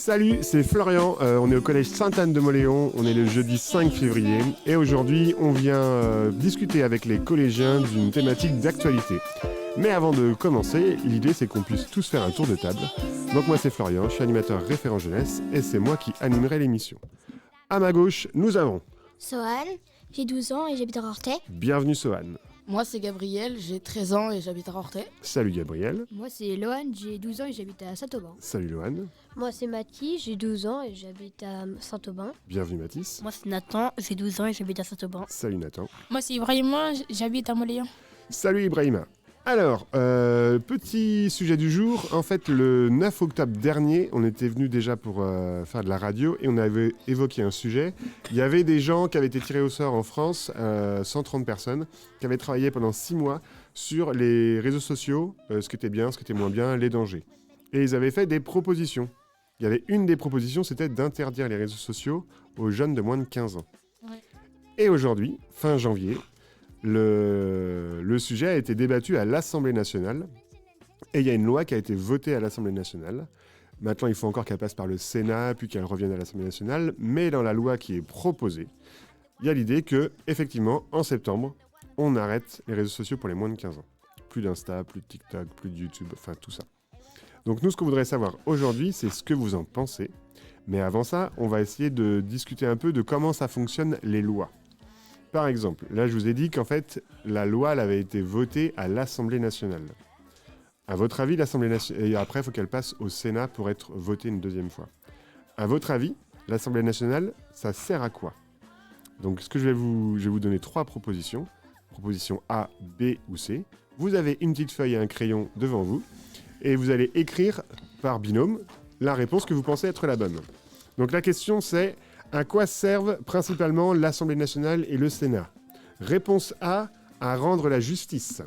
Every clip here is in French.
Salut, c'est Florian, on est au collège Sainte-Anne-de-Mauléon, on est le jeudi 5 février et aujourd'hui on vient discuter avec les collégiens d'une thématique d'actualité. Mais avant de commencer, l'idée c'est qu'on puisse tous faire un tour de table. Donc moi c'est Florian, je suis animateur référent jeunesse et c'est moi qui animerai l'émission. À ma gauche, nous avons Sohan, j'ai 12 ans et j'habite à Rorthais. Bienvenue Sohan. Moi c'est Gabriel, j'ai 13 ans et j'habite à Rorthais. Salut Gabriel. Moi c'est Lohan, j'ai 12 ans et j'habite à Saint-Aubin. Salut Lohan. Moi c'est Mathis, j'ai 12 ans et j'habite à Saint-Aubin. Bienvenue Mathis. Moi c'est Nathan, j'ai 12 ans et j'habite à Saint-Aubin. Salut Nathan. Moi c'est Ibrahima, j'habite à Mauléon. Salut Ibrahima. Alors, petit sujet du jour. En fait, le 9 octobre dernier, on était venu déjà pour faire de la radio et on avait évoqué un sujet. Il y avait des gens qui avaient été tirés au sort en France, 130 personnes, qui avaient travaillé pendant 6 mois sur les réseaux sociaux, ce qui était bien, ce qui était moins bien, les dangers. Et ils avaient fait des propositions. Il y avait une des propositions, c'était d'interdire les réseaux sociaux aux jeunes de moins de 15 ans. Ouais. Et aujourd'hui, fin janvier, le sujet a été débattu à l'Assemblée nationale et il y a une loi qui a été votée à l'Assemblée nationale. Maintenant, il faut encore qu'elle passe par le Sénat, puis qu'elle revienne à l'Assemblée nationale. Mais dans la loi qui est proposée, il y a l'idée que, effectivement, en septembre, on arrête les réseaux sociaux pour les moins de 15 ans. Plus d'Insta, plus de TikTok, plus de YouTube, enfin tout ça. Donc nous, ce qu'on voudrait savoir aujourd'hui, c'est ce que vous en pensez. Mais avant ça, on va essayer de discuter un peu de comment ça fonctionne les lois. Par exemple, là je vous ai dit qu'en fait, la loi elle avait été votée à l'Assemblée nationale. À votre avis, l'Assemblée nationale... Et après, il faut qu'elle passe au Sénat pour être votée une deuxième fois. À votre avis, l'Assemblée nationale, ça sert à quoi? Donc, je vais vous donner 3 propositions. Proposition A, B ou C. Vous avez une petite feuille et un crayon devant vous. Et vous allez écrire par binôme la réponse que vous pensez être la bonne. Donc la question c'est... À quoi servent principalement l'Assemblée nationale et le Sénat? Réponse A, à rendre la justice.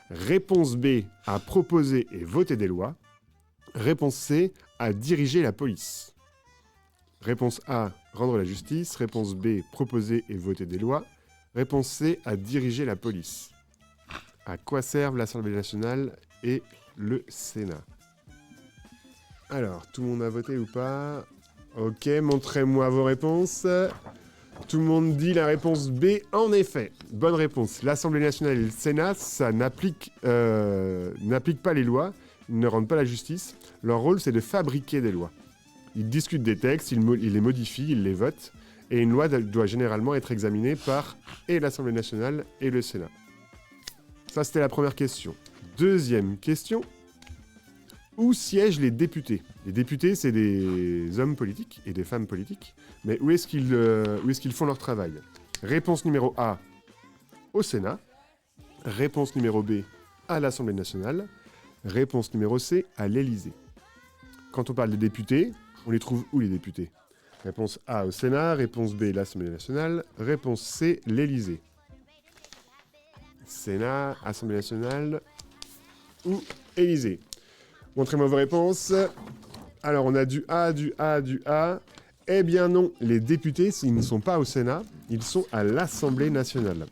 Réponse B, à proposer et voter des lois. Réponse C, à diriger la police. Réponse A, rendre la justice. Réponse B, proposer et voter des lois. Réponse C, à diriger la police. À quoi servent l'Assemblée nationale et le Sénat? Alors, tout le monde a voté ou pas? Ok, montrez-moi vos réponses. Tout le monde dit la réponse B. En effet, bonne réponse. L'Assemblée nationale et le Sénat, ça n'applique pas les lois, ils ne rendent pas la justice. Leur rôle, c'est de fabriquer des lois. Ils discutent des textes, ils les modifient, ils les votent. Et une loi doit généralement être examinée par et l'Assemblée nationale et le Sénat. Ça, c'était la première question. Deuxième question. Où siègent les députés? Les députés, c'est des hommes politiques et des femmes politiques. Mais où est-ce qu'ils font leur travail? Réponse numéro A, au Sénat. Réponse numéro B, à l'Assemblée nationale. Réponse numéro C, à l'Élysée. Quand on parle des députés, on les trouve où les députés? Réponse A, au Sénat. Réponse B, l'Assemblée nationale. Réponse C, l'Élysée. Sénat, Assemblée nationale ou Élysée. Montrez-moi vos réponses. Alors, on a du A, du A, du A. Eh bien non, les députés, ils ne sont pas au Sénat, ils sont à l'Assemblée nationale.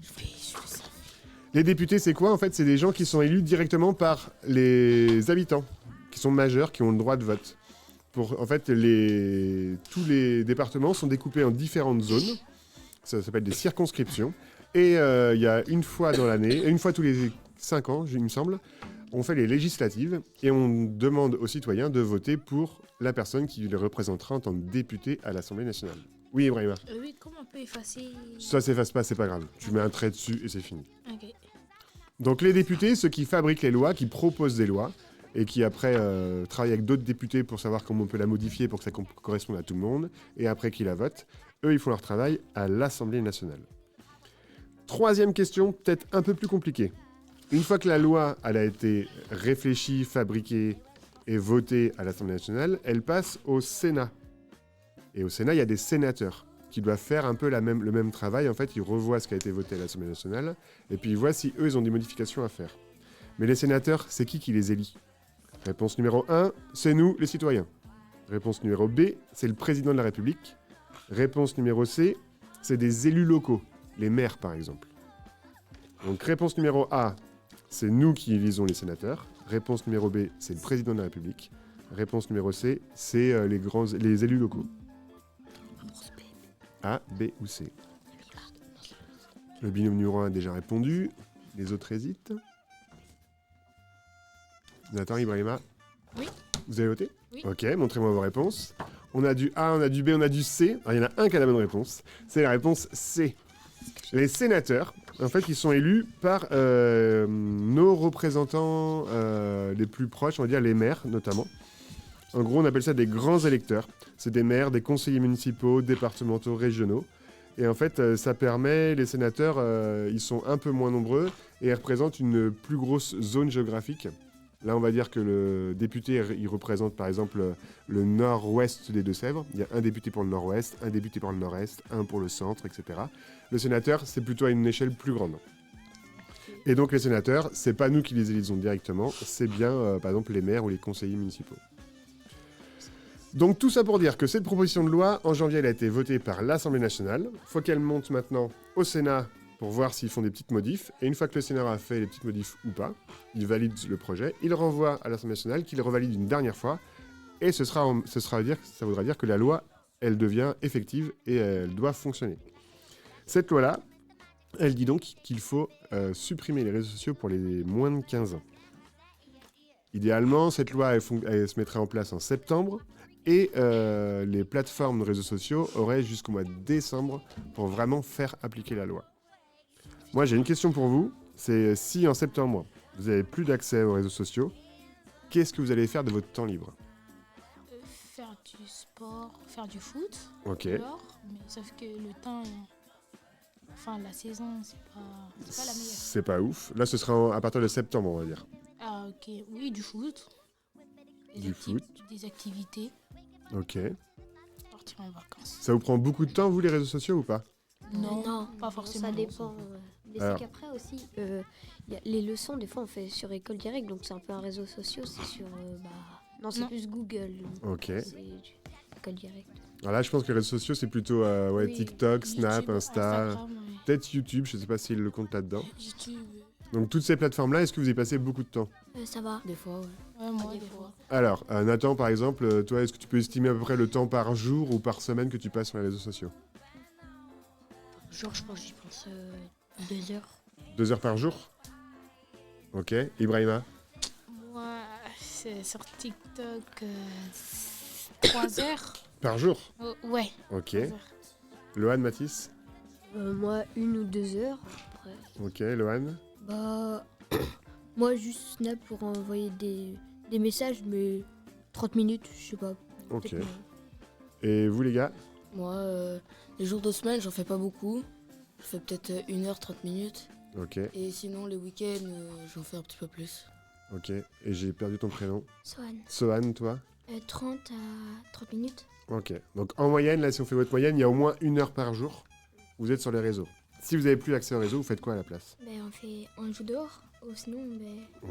Les députés, c'est quoi? En fait, c'est des gens qui sont élus directement par les habitants, qui sont majeurs, qui ont le droit de vote. En fait, tous les départements sont découpés en différentes zones. Ça s'appelle des circonscriptions. Et il y a une fois dans l'année, une fois tous les 5 ans, il me semble, on fait les législatives et on demande aux citoyens de voter pour la personne qui les représentera en tant que député à l'Assemblée nationale. Oui, Ibrahima. Oui, comment on peut effacer? Ça s'efface pas, c'est pas grave. Tu mets un trait dessus et c'est fini. Ok. Donc les députés, ceux qui fabriquent les lois, qui proposent des lois et qui après travaillent avec d'autres députés pour savoir comment on peut la modifier pour que ça corresponde à tout le monde et après qui la votent, eux, ils font leur travail à l'Assemblée nationale. Troisième question, peut-être un peu plus compliquée. Une fois que la loi elle a été réfléchie, fabriquée et votée à l'Assemblée nationale, elle passe au Sénat. Et au Sénat, il y a des sénateurs qui doivent faire un peu le même travail. En fait, ils revoient ce qui a été voté à l'Assemblée nationale et puis ils voient si eux, ils ont des modifications à faire. Mais les sénateurs, c'est qui les élit? Réponse numéro 1, c'est nous, les citoyens. Réponse numéro B, c'est le président de la République. Réponse numéro C, c'est des élus locaux, les maires par exemple. Donc réponse numéro A, c'est nous qui élisons les sénateurs. Réponse numéro B, c'est le président de la République. Réponse numéro C, c'est les élus locaux. A, B ou C. Le binôme numéro 1 a déjà répondu. Les autres hésitent. Nathan, Ibrahima. Oui. Vous avez voté? Oui. Ok, montrez-moi vos réponses. On a du A, on a du B, on a du C. Alors, il y en a un qui a la bonne réponse. C'est la réponse C. Les sénateurs, en fait, ils sont élus par nos représentants les plus proches, on va dire les maires notamment. En gros, on appelle ça des grands électeurs. C'est des maires, des conseillers municipaux, départementaux, régionaux. Et en fait, ça permet, les sénateurs, ils sont un peu moins nombreux et ils représentent une plus grosse zone géographique. Là, on va dire que le député, il représente par exemple le nord-ouest des Deux-Sèvres. Il y a un député pour le nord-ouest, un député pour le nord-est, un pour le centre, etc. Le sénateur, c'est plutôt à une échelle plus grande. Et donc les sénateurs, c'est pas nous qui les élisons directement, c'est bien par exemple les maires ou les conseillers municipaux. Donc tout ça pour dire que cette proposition de loi, en janvier, elle a été votée par l'Assemblée nationale. Il faut qu'elle monte maintenant au Sénat pour voir s'ils font des petites modifs. Et une fois que le Sénat a fait les petites modifs ou pas, il valide le projet, il renvoie à l'Assemblée nationale, qu'il revalide une dernière fois. Et ça voudra dire que la loi, elle devient effective et elle doit fonctionner. Cette loi-là, elle dit donc qu'il faut supprimer les réseaux sociaux pour les moins de 15 ans. Idéalement, cette loi, elle se mettrait en place en septembre. Et les plateformes de réseaux sociaux auraient jusqu'au mois de décembre pour vraiment faire appliquer la loi. Moi, j'ai une question pour vous. C'est si en septembre, vous n'avez plus d'accès aux réseaux sociaux, qu'est-ce que vous allez faire de votre temps libre? Faire du sport, faire du foot. Ok. Dehors, mais sauf que le temps, enfin la saison, c'est pas la meilleure. C'est pas ouf. Là, ce sera à partir de septembre, on va dire. Ah ok, oui, du foot. Des activités. Ok. Partir en vacances. Ça vous prend beaucoup de temps, vous, les réseaux sociaux, ou pas? Non, pas forcément. Ça dépend. Mais Alors. c'est qu'après aussi, y a les leçons, des fois, on fait sur École Directe, donc c'est un peu un réseau social, c'est sur... Non, c'est Non. plus Google. Ok. C'est École Directe. Alors là, je pense que les réseaux sociaux, c'est plutôt Oui, TikTok, Snap, YouTube, Insta, Instagram, ouais. peut-être YouTube, je sais pas s'ils le comptent là-dedans. YouTube. Donc toutes ces plateformes-là, est-ce que vous y passez beaucoup de temps? Ça va. Des fois, ouais. Ouais, moi, Des des fois. fois. Alors, Nathan, par exemple, toi, est-ce que tu peux estimer à peu près le temps par jour ou par semaine que tu passes sur les réseaux sociaux? Genre, je pense que j'y pense 2 heures. 2 heures par jour? Ok. Ibrahima? Moi, c'est sur TikTok 3 heures. Par jour? Oh, ouais. Ok. 3 heures. Lohan, Mathis? Moi, 1 ou 2 heures. Après. Ok. Lohan? Bah, moi, juste Snap pour envoyer des messages, mais 30 minutes, je sais pas. Ok. peut-être moins. Et vous, les gars? Moi, les jours de semaine, j'en fais pas beaucoup. Je fais peut-être 1h, 30 minutes. Ok. Et sinon, les week-ends, j'en fais un petit peu plus. Ok. Et j'ai perdu ton prénom. Swan. Sohan, toi? 30 à 30 minutes. Ok. Donc en moyenne, là, si on fait votre moyenne, il y a au moins 1 heure par jour. Vous êtes sur les réseaux. Si vous n'avez plus accès au réseau, vous faites quoi à la place? On joue dehors, ou sinon,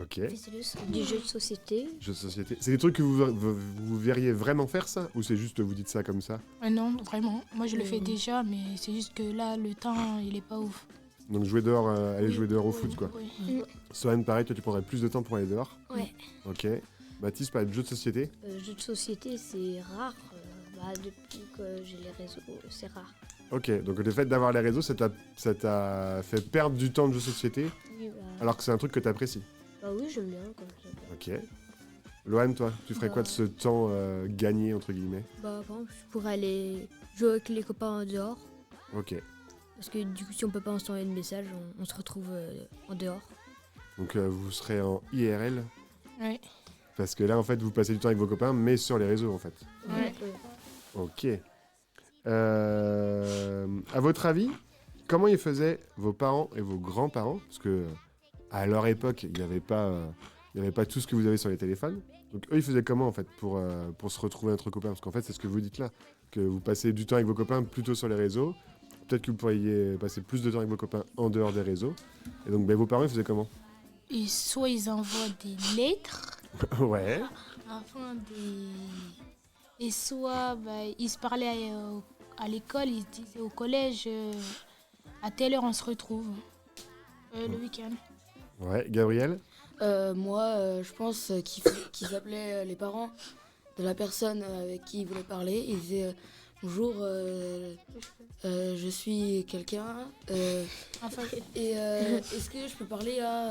Ok. on fait le son. Des jeux de société. Jeux de société. C'est des trucs que vous verriez vraiment faire, ça? Ou c'est juste vous dites ça comme ça? Non, vraiment. Moi, je le fais déjà, mais c'est juste que là, le temps, il est pas ouf. Donc jouer dehors, aller Oui, jouer dehors au oui, foot, quoi. oui. Sohan, pareil, toi tu prendrais plus de temps pour aller dehors? Ouais. Ok. Mathis, pas de jeux de société? Jeux de société, c'est rare. Depuis que j'ai les réseaux, c'est rare. Ok, donc le fait d'avoir les réseaux, ça t'a fait perdre du temps de jeux de société, Oui, alors que c'est un truc que t'apprécies. oui, j'aime bien quand j'aime. Ok. Lohan, toi, tu ferais quoi de ce temps gagné, entre guillemets? Bah, par exemple, je pourrais aller jouer avec les copains en dehors. Ok. Parce que du coup, si on peut pas envoyer de message, on se retrouve en dehors. Donc vous serez en IRL? Ouais. Parce que là, en fait, vous passez du temps avec vos copains, mais sur les réseaux, en fait. Ouais. Ok. À votre avis, comment ils faisaient vos parents et vos grands-parents? Parce que à leur époque, il n'y avait pas tout ce que vous avez sur les téléphones. Donc eux, ils faisaient comment en fait pour se retrouver entre copains? Parce qu'en fait, c'est ce que vous dites là, que vous passez du temps avec vos copains plutôt sur les réseaux. Peut-être que vous pourriez passer plus de temps avec vos copains en dehors des réseaux. Et donc, vos parents, ils faisaient comment? Et soit ils envoient des lettres, Ouais. et soit ils se parlaient à l'école, ils se disaient au collège, à telle heure on se retrouve, le week-end. Ouais. Gabriel? Moi, je pense qu'ils appelaient les parents de la personne avec qui il voulait parler. Il disait bonjour, je suis quelqu'un. Enfin, Et est-ce que je peux parler à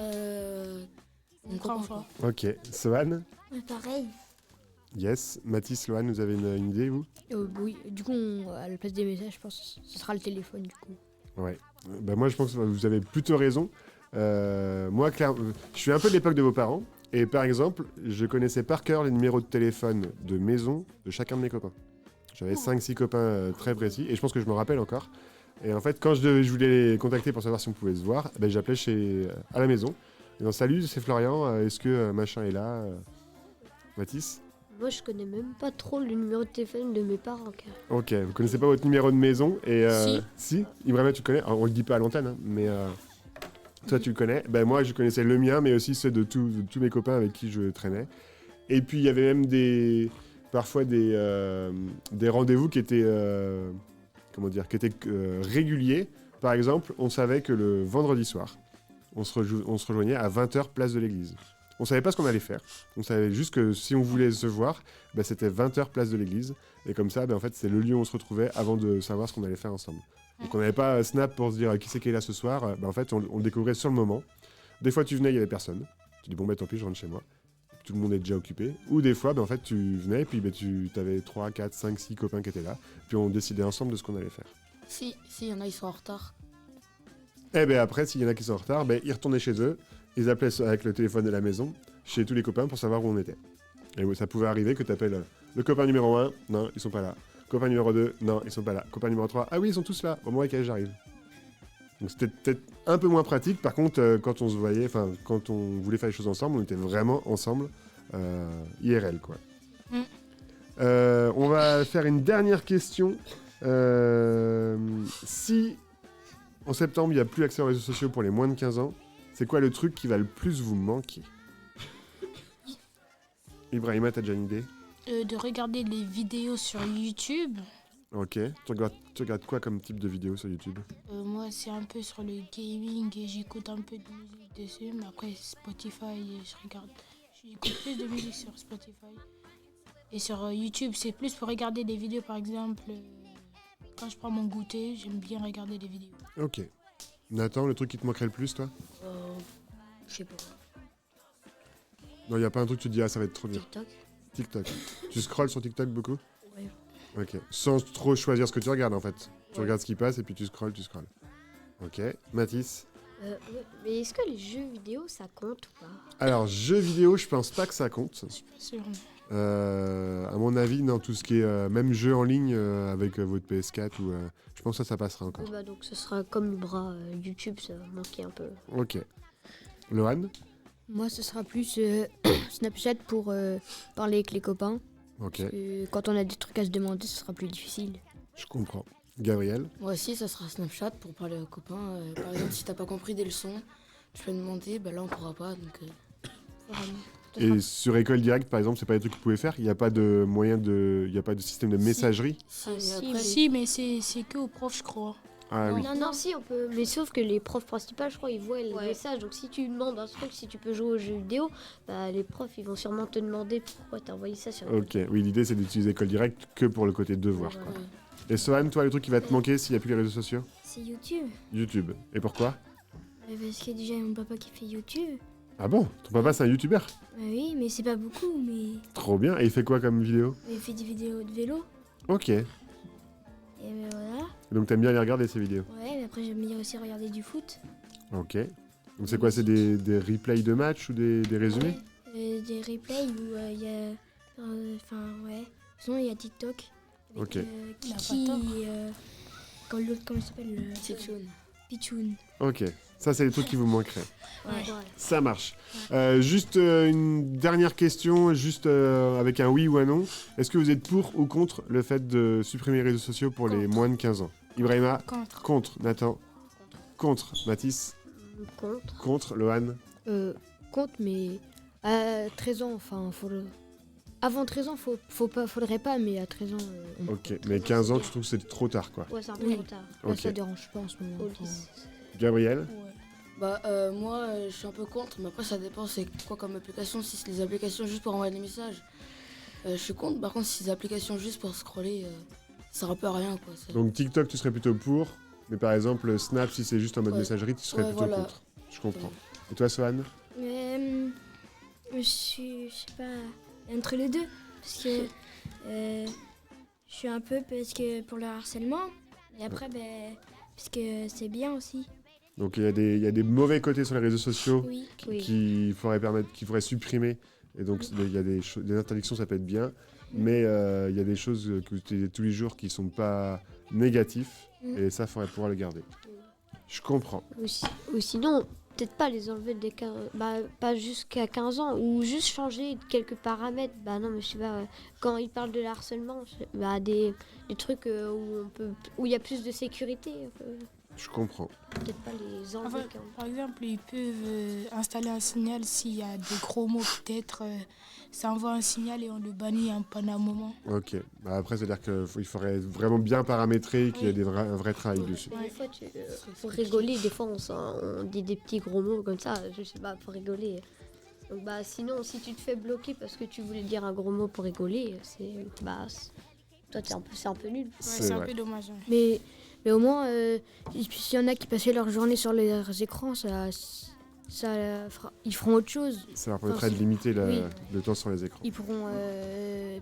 mon grand copain, frère. quoi. Ok. Sohan? Pareil. Yes. Mathis, Lohan, vous avez une idée, vous? Oui, du coup, à la place des messages, je pense que ce sera le téléphone, du coup. Ouais. Bah, moi, je pense que vous avez plutôt raison. Moi, clairement, je suis un peu de l'époque de vos parents. Et par exemple, je connaissais par cœur les numéros de téléphone de maison de chacun de mes copains. J'avais 5-6 copains très précis. Et je pense que je me rappelle encore. Et en fait, quand je voulais les contacter pour savoir si on pouvait se voir, ben, j'appelais à la maison. Et donc, salut, c'est Florian. Est-ce que machin est là Mathis? Moi, je connais même pas trop le numéro de téléphone de mes parents. Car... Ok, vous connaissez pas votre numéro de maison et Si. Si, Ibrahima, tu connais. Alors, on le dit pas à l'antenne, hein, mais toi tu le connais. Ben moi, je connaissais le mien, mais aussi ceux de tous mes copains avec qui je traînais. Et puis il y avait même parfois des rendez-vous qui étaient réguliers. Par exemple, on savait que le vendredi soir, on se rejoignait à 20h place de l'église. On savait pas ce qu'on allait faire. On savait juste que si on voulait se voir, ben, c'était 20h place de l'église. Et comme ça, ben, en fait, c'est le lieu où on se retrouvait avant de savoir ce qu'on allait faire ensemble. Donc on n'avait pas Snap pour se dire qui c'est qui est là ce soir. Ben, en fait, on le découvrait sur le moment. Des fois, tu venais, il n'y avait personne. Tu dis bon, ben tant pis, je rentre chez moi. Tout le monde est déjà occupé. Ou des fois, ben, en fait, tu venais et puis ben, tu avais 3, 4, 5, 6 copains qui étaient là. Puis on décidait ensemble de ce qu'on allait faire. Si, il y en a, ils sont en retard. Et ben après, s'il y en a qui sont en retard, ben, ils retournaient chez eux. Ils appelaient avec le téléphone de la maison, chez tous les copains, pour savoir où on était. Et ça pouvait arriver que tu appelles le copain numéro 1, non, ils sont pas là. Copain numéro 2, non, ils sont pas là. Copain numéro 3, ah oui, ils sont tous là, au moment auquel j'arrive. Donc c'était peut-être un peu moins pratique. Par contre, quand on se voyait, enfin, quand on voulait faire les choses ensemble, on était vraiment ensemble, IRL, quoi. On va faire une dernière question. Si en septembre, il n'y a plus accès aux réseaux sociaux pour les moins de 15 ans, c'est quoi le truc qui va le plus vous manquer? Ibrahima, t'as déjà une idée? De regarder les vidéos sur YouTube. Ok. Tu regardes quoi comme type de vidéo sur YouTube? Moi, c'est un peu sur le gaming et j'écoute un peu de musique dessus. Mais après, Spotify, j'écoute plus de musique sur Spotify. Et sur YouTube, c'est plus pour regarder des vidéos, par exemple. Quand je prends mon goûter, j'aime bien regarder des vidéos. Ok. Nathan, le truc qui te manquerait le plus, toi? Je sais pas. Non, il n'y a pas un truc que tu te dis, ah, ça va être trop bien. TikTok. TikTok. Tu scrolles sur TikTok beaucoup? Ouais. Ok. Sans trop choisir ce que tu regardes, en fait. Tu Ouais. regardes ce qui passe et puis tu scrolles. Ok. Mathis? Ouais, mais est-ce que les jeux vidéo, ça compte ou pas? Alors, jeux vidéo, je pense pas que ça compte. Je suis pas sûr. À mon avis, dans tout ce qui est même jeu en ligne avec votre PS4, je pense que ça passera encore. Bah, donc ce sera comme le bras YouTube, ça va manquer un peu. Ok. Lohan? Moi, ce sera plus Snapchat pour parler avec les copains. Ok, Quand on a des trucs à se demander, ce sera plus difficile. je comprends. Gabriel? Moi aussi, ça sera Snapchat pour parler aux copains. Par exemple, si t'as pas compris des leçons, tu peux demander, bah là on pourra pas. Donc, vraiment. Et sur École Directe, par exemple, c'est pas des trucs que vous pouvez faire? Il n'y a pas de il n'y a pas de système de messagerie? Si, Ah, mais si, après, mais- Si, mais c'est que aux profs, je crois. Ah oui. Non, si, on peut. Mais sauf que les profs principaux, je crois, ils voient le message. Donc si tu demandes un truc, si tu peux jouer aux jeux vidéo, bah, les profs, ils vont sûrement te demander pourquoi t'as envoyé ça sur Ok, oui, l'idée c'est d'utiliser École Directe que pour le côté devoir. Ouais, Quoi. ouais. Et Sohan, toi, le truc qui va te manquer s'il n'y a plus les réseaux sociaux? C'est YouTube. YouTube. Et pourquoi? Parce qu'il y a déjà mon papa qui fait YouTube. Ah bon? Ton papa c'est un youtubeur? Oui, mais c'est pas beaucoup, mais Trop bien. Et il fait quoi comme vidéo? il fait des vidéos de vélo. Ok. Et Et ben voilà. donc t'aimes bien les regarder ces vidéos? Ouais, mais après j'aime bien aussi regarder du foot. Ok. Donc c'est quoi? C'est des replays de matchs ou des résumés? Ouais. Des replays où il y a. Enfin, ouais. Sinon, il y a TikTok. Avec, Ok. Kiki Bah, pas et. Comme l'autre, comment il s'appelle Titchoun. Pichoun. Ok. Ça, c'est les trucs qui vous manqueraient. Ouais. Ça marche. Juste une dernière question, juste avec un oui ou un non. Est-ce que vous êtes pour ou contre le fait de supprimer les réseaux sociaux pour les Contre. moins de 15 ans? Ibrahima? Contre. Contre. Nathan? Contre. Mathis? contre. Contre. Lohan? Compte, mais à 13 ans, enfin, avant 13 ans, faudrait pas, mais à 13 ans, on Ok. Mais 15 ans, tu trouves que c'est trop tard, quoi. Ouais, c'est un peu Oui. trop tard. Là, Ok. ça dérange pas en ce moment. Au enfin. lycée. Gabriel? Ouais. Bah, moi, je suis un peu contre, mais après, ça dépend c'est quoi comme application. Si c'est les applications juste pour envoyer des messages, Je suis contre, par contre, si c'est des applications juste pour scroller, ça sert un peu à rien, quoi. Donc TikTok, tu serais plutôt pour, mais par exemple, Snap, si c'est juste en mode messagerie, tu serais plutôt voilà. contre. Je comprends. Et toi, Sohan? Je sais pas, entre les deux. Parce que je suis un peu parce que pour le harcèlement. Et après, parce que c'est bien aussi. Donc il y a des mauvais côtés sur les réseaux sociaux Oui. qu'il faudrait supprimer. Et donc il y a des interdictions, ça peut être bien. Mais il y a des choses que tu fais tous les jours qui sont pas négatifs. Et ça, il faudrait pouvoir le garder. Je comprends. Ou sinon, peut-être pas les enlever pas jusqu'à 15 ans, ou juste changer quelques paramètres. Bah non, mais je sais pas, quand ils parlent de harcèlement, des trucs où il y a plus de sécurité. Je comprends. Peut-être pas les enlever. Enfin, par exemple, ils peuvent installer un signal s'il y a des gros mots, peut-être. Ça envoie un signal et on le bannit pendant un moment. Ok. Bah après, c'est-à-dire qu'il faudrait vraiment bien paramétrer et qu'il y ait un vrai travail dessus. Des fois, pour rigoler, des fois on dit des petits gros mots comme ça, je sais pas, pour rigoler. Donc sinon, si tu te fais bloquer parce que tu voulais dire un gros mot pour rigoler, toi c'est un peu nul. Ouais, c'est un peu dommage. Hein. Mais au moins, s'il y en a qui passaient leur journée sur leurs écrans, ils feront autre chose. Ça leur permettrait de limiter le temps sur les écrans. Ils pourront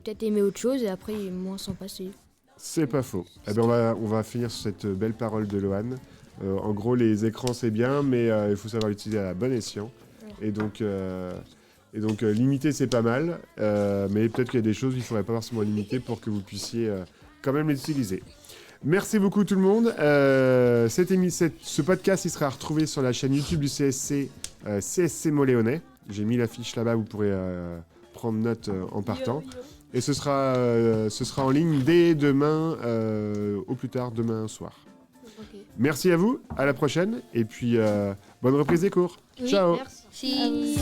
peut-être aimer autre chose et après moins s'en passer. C'est pas faux. Eh ben on va finir sur cette belle parole de Lohan. En gros, les écrans c'est bien, mais il faut savoir l'utiliser à la bonne escient. Et donc limiter c'est pas mal, mais peut-être qu'il y a des choses qu'il ne faudrait pas forcément limiter pour que vous puissiez quand même les utiliser. Merci beaucoup tout le monde. Ce podcast il sera retrouvé sur la chaîne YouTube du CSC, CSC Moléonais. J'ai mis l'affiche là-bas, vous pourrez prendre note en partant. Et ce sera en ligne dès demain, au plus tard demain soir. Okay. Merci à vous, à la prochaine, et puis bonne reprise des cours. Ciao. Merci.